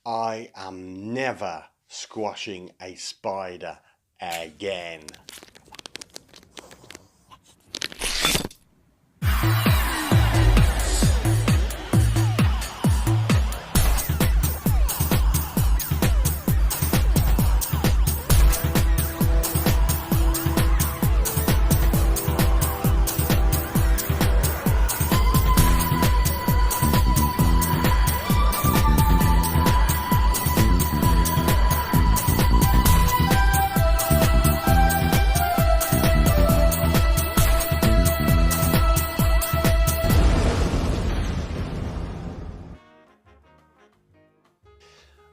I am never squashing a spider again.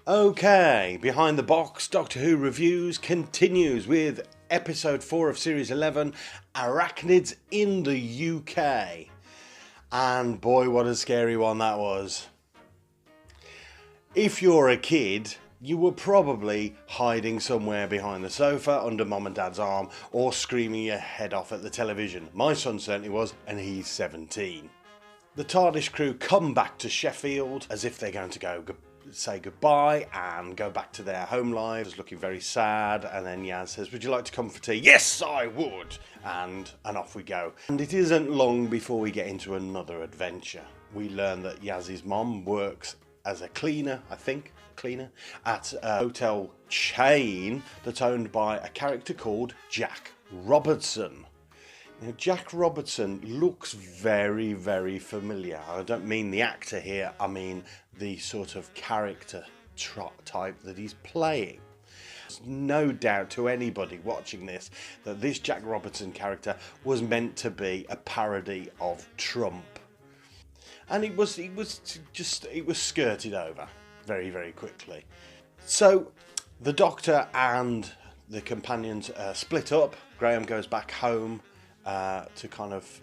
Okay, Behind the Box Doctor Who Reviews continues with episode 4 of series 11, Arachnids in the UK. And boy, what a scary one that was. If you're a kid, you were probably hiding somewhere behind the sofa, under mum and dad's arm, or screaming your head off at the television. My son certainly was, and he's 17. The TARDIS crew come back to Sheffield as if they're going to say goodbye and go back to their home lives, looking very sad. And then Yaz says, "Would you like to come for tea?" "Yes, I would." And off we go. And it isn't long before we get into another adventure. We learn that Yaz's mom works as a cleaner, at a hotel chain that's owned by a character called Jack Robertson. Now, Jack Robertson looks very, very familiar. I don't mean the actor here, I mean the sort of character type that he's playing. There's no doubt to anybody watching this that this Jack Robertson character was meant to be a parody of Trump. And it was skirted over very, very quickly. So the Doctor and the companions split up. Graham goes back home to kind of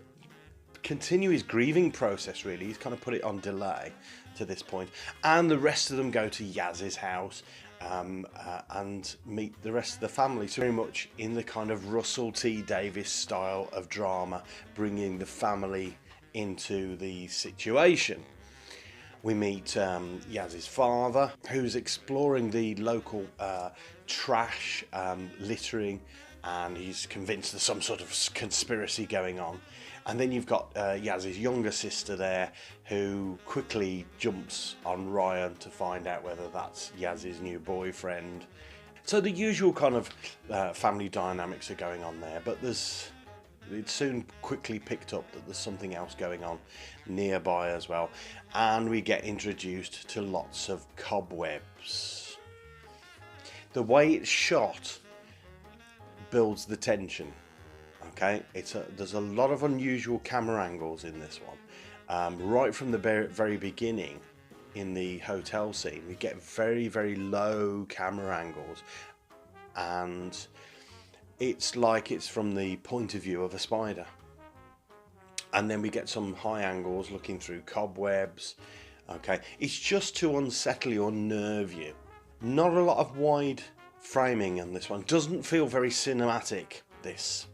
continue his grieving process, really. He's kind of put it on delay to this point. And the rest of them go to Yaz's house and meet the rest of the family. So very much in the kind of Russell T Davies style of drama, bringing the family into the situation. We meet Yaz's father, who's exploring the local trash littering, and he's convinced there's some sort of conspiracy going on. And then you've got Yaz's younger sister there, who quickly jumps on Ryan to find out whether that's Yaz's new boyfriend. So the usual kind of family dynamics are going on there, but it's soon quickly picked up that there's something else going on nearby as well. And we get introduced to lots of cobwebs. The way it's shot builds the tension. Okay, there's a lot of unusual camera angles in this one. Right from the very beginning, in the hotel scene, we get very, very low camera angles, and it's like it's from the point of view of a spider. And then we get some high angles looking through cobwebs. Okay, it's just to unsettle you, unnerve you. Not a lot of wide framing in this one. Doesn't feel very cinematic, this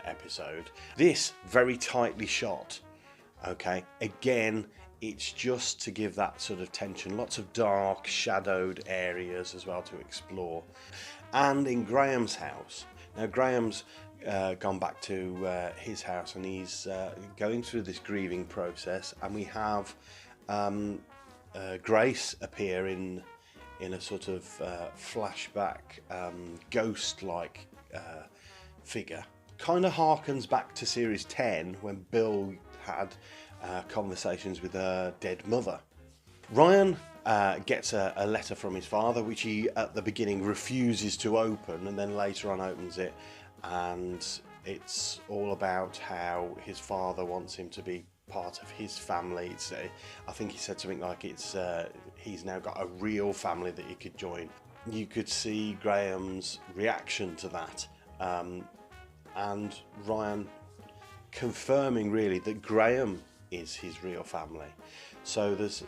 episode. This very tightly shot. Okay, again, it's just to give that sort of tension. Lots of dark, shadowed areas as well to explore. And in Graham's house. Now Graham's gone back to his house, and he's going through this grieving process, and we have Grace appear in a sort of flashback ghost-like figure. Kind of harkens back to series 10 when Bill had conversations with her dead mother. Ryan gets a letter from his father, which he at the beginning refuses to open, and then later on opens it, and it's all about how his father wants him to be part of his family. I think he said something like he's now got a real family that he could join. You could see Graham's reaction to that, and Ryan confirming really that Graham is his real family. So there's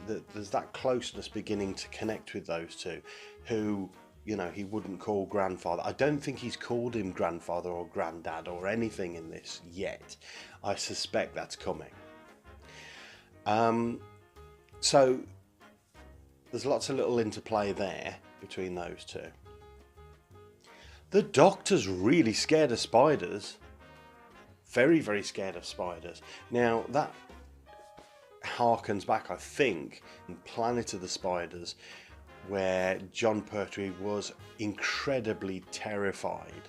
that closeness beginning to connect with those two, who, you know, he wouldn't call grandfather. I don't think he's called him grandfather or granddad or anything in this yet. I suspect that's coming. So There's lots of little interplay there between those two. The Doctor's really scared of spiders. Very, very scared of spiders. Now, that harkens back, I think, in Planet of the Spiders, where John Pertwee was incredibly terrified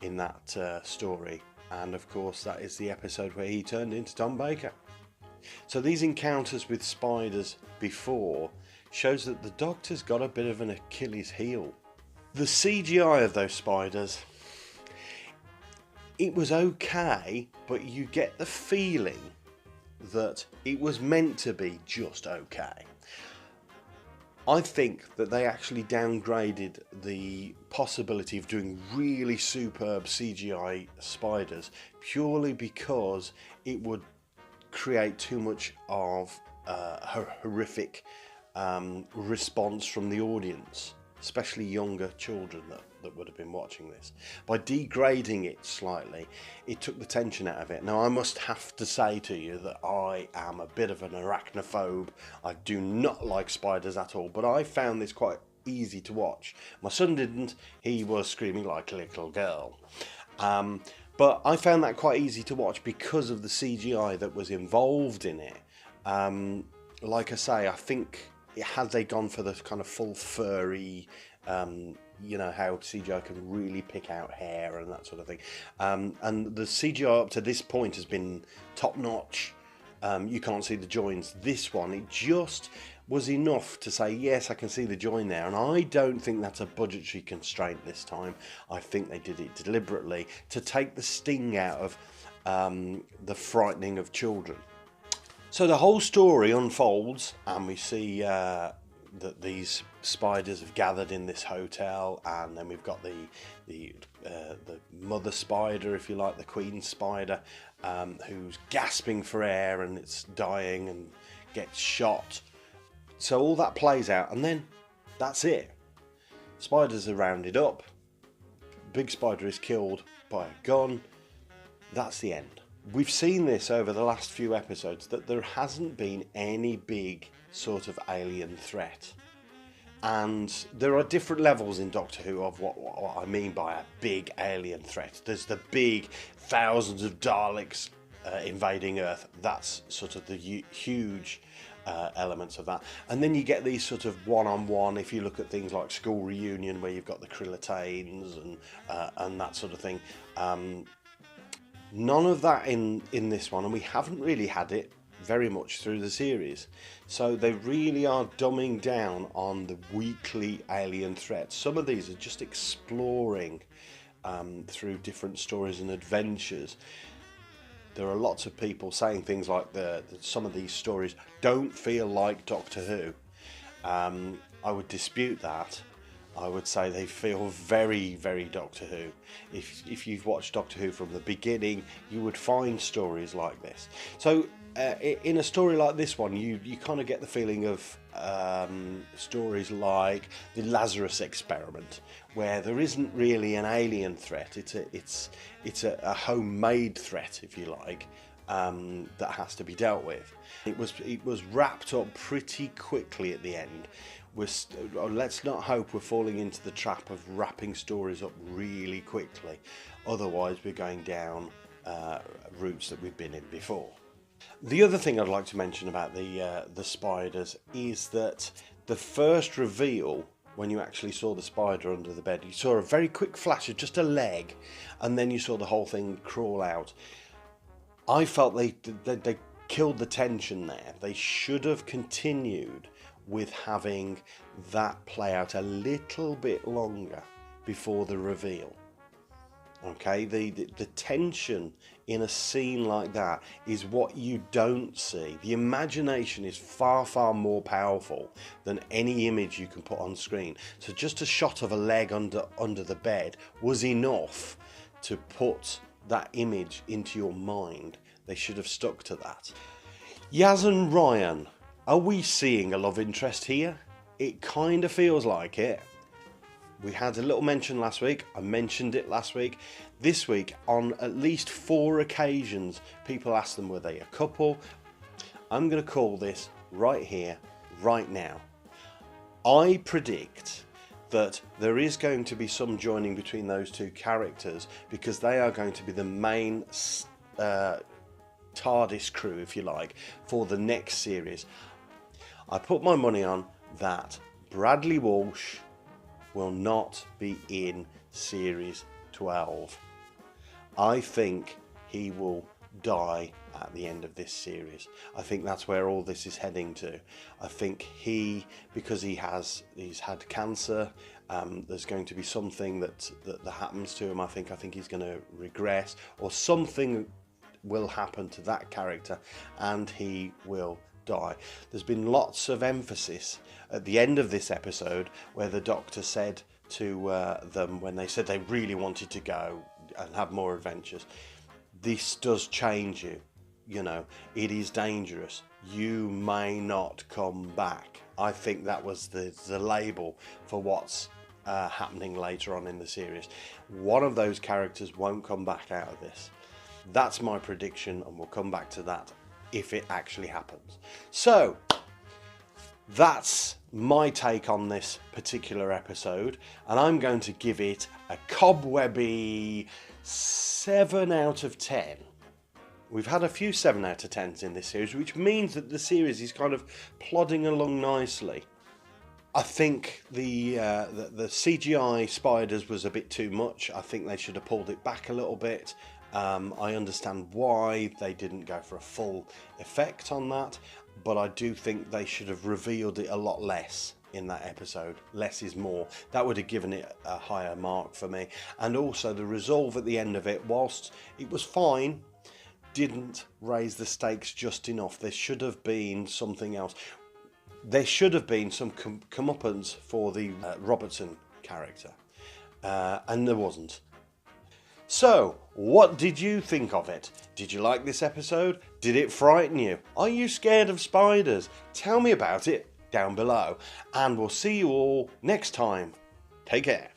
in that story. And of course, that is the episode where he turned into Tom Baker. So these encounters with spiders before shows that the Doctor's got a bit of an Achilles heel. The CGI of those spiders, it was okay, but you get the feeling that it was meant to be just okay. I think that they actually downgraded the possibility of doing really superb CGI spiders purely because it would create too much of a horrific response from the audience, especially younger children that would have been watching this. By degrading it slightly, it took the tension out of it. Now, I must have to say to you that I am a bit of an arachnophobe. I do not like spiders at all, but I found this quite easy to watch. My son didn't. He was screaming like a little girl. But I found that quite easy to watch because of the CGI that was involved in it. Like I say, I think had they gone for the kind of full furry, you know, how CGI can really pick out hair and that sort of thing. And the CGI up to this point has been top notch. You can't see the joins. This one, it just was enough to say, yes, I can see the join there. And I don't think that's a budgetary constraint this time. I think they did it deliberately to take the sting out of the frightening of children. So the whole story unfolds, and we see that these spiders have gathered in this hotel, and then we've got the mother spider, if you like, the queen spider, who's gasping for air and it's dying and gets shot. So all that plays out, and then that's it. Spiders are rounded up. Big spider is killed by a gun. That's the end. We've seen this over the last few episodes, that there hasn't been any big sort of alien threat. And there are different levels in Doctor Who of what I mean by a big alien threat. There's the big thousands of Daleks invading Earth. That's sort of the huge elements of that. And then you get these sort of one-on-one, if you look at things like School Reunion, where you've got the Krillitanes and that sort of thing. None of that in this one, and we haven't really had it very much through the series. So they really are dumbing down on the weekly alien threats. Some of these are just exploring through different stories and adventures. There are lots of people saying things like some of these stories don't feel like Doctor Who. I would dispute that. I would say they feel very, very Doctor Who. If you've watched Doctor Who from the beginning, you would find stories like this. So in a story like this one, you kind of get the feeling of stories like the Lazarus Experiment, where there isn't really an alien threat. It's a homemade threat, if you like, that has to be dealt with. It was wrapped up pretty quickly at the end. Let's not hope we're falling into the trap of wrapping stories up really quickly. Otherwise, we're going down routes that we've been in before. The other thing I'd like to mention about the spiders is that the first reveal, when you actually saw the spider under the bed, you saw a very quick flash of just a leg, and then you saw the whole thing crawl out. I felt they killed the tension there. They should have continued with having that play out a little bit longer before the reveal. Okay, the tension in a scene like that is what you don't see. The imagination is far, far more powerful than any image you can put on screen. So just a shot of a leg under the bed was enough to put that image into your mind. They should have stuck to that. Yaz and Ryan, are we seeing a love interest here? It kind of feels like it. We had a little mention last week. I mentioned it last week. This week, on at least 4 occasions, people asked them, were they a couple? I'm going to call this right here, right now. I predict that there is going to be some joining between those two characters, because they are going to be the main TARDIS crew, if you like, for the next series. I put my money on that Bradley Walsh will not be in series 12. I think he will die at the end of this series. I think that's where all this is heading to. I think because he's had cancer, there's going to be something that happens to him. I think he's going to regress, or something will happen to that character and he will die. There's been lots of emphasis at the end of this episode where the Doctor said to them, when they said they really wanted to go and have more adventures, this does change you. You know, it is dangerous. You may not come back. I think that was the label for what's happening later on in the series. One of those characters won't come back out of this. That's my prediction, and we'll come back to that if it actually happens. So that's my take on this particular episode, and I'm going to give it a cobwebby 7 out of 10. We've had a few 7 out of 10s in this series, which means that the series is kind of plodding along nicely. I think the CGI spiders was a bit too much. I think they should have pulled it back a little bit. I understand why they didn't go for a full effect on that, but I do think they should have revealed it a lot less in that episode. Less is more. That would have given it a higher mark for me. And also the resolve at the end of it, whilst it was fine, didn't raise the stakes just enough. There should have been something else. There should have been some comeuppance for the Robertson character, and there wasn't. So, what did you think of it? Did you like this episode? Did it frighten you? Are you scared of spiders? Tell me about it down below, and we'll see you all next time. Take care.